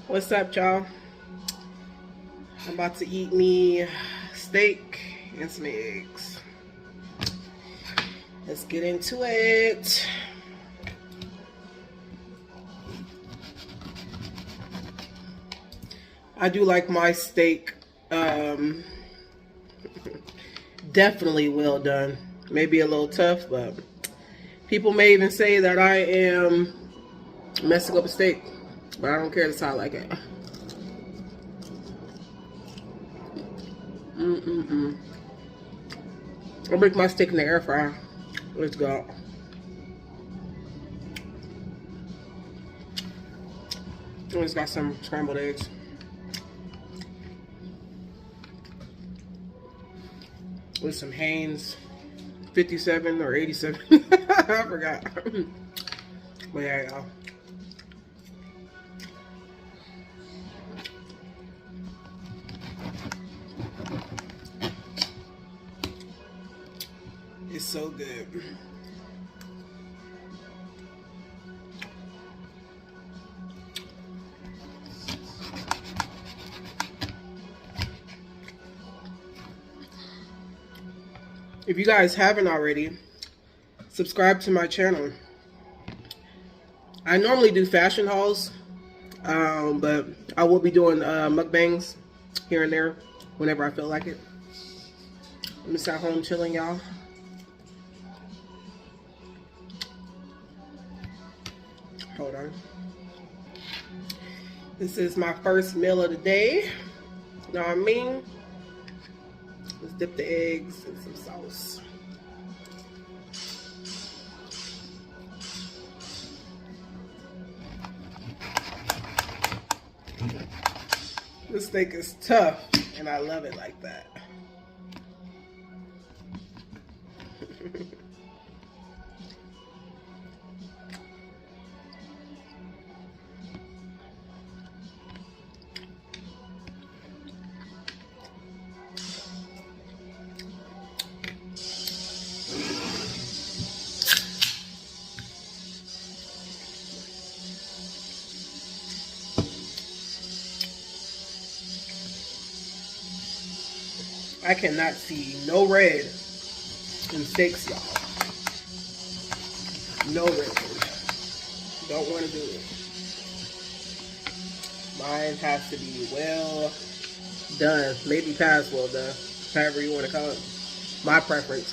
What's up, y'all? I'm about to eat me steak and some eggs. Let's get into it. I do like my steak definitely well done. Maybe a little tough, but people may even say that I am messing up a steak. But I don't care, that's how I like it. I'll make my steak in the air fryer. Let's go. Oh, it's got some scrambled eggs. With some Hanes 57 or 87. I forgot. But yeah, y'all. It's so good. If you guys haven't already, subscribe to my channel. I normally do fashion hauls, but I will be doing mukbangs here and there whenever I feel like it. I'm just at home chilling, y'all. Hold on. This is my first meal of the day. You know what I mean? Let's dip the eggs in some sauce. This steak is tough, and I love it like that. I cannot see no red in steaks, y'all. No red. Don't want to do it. Mine has to be well done. Maybe past well done. However you want to call it. My preference.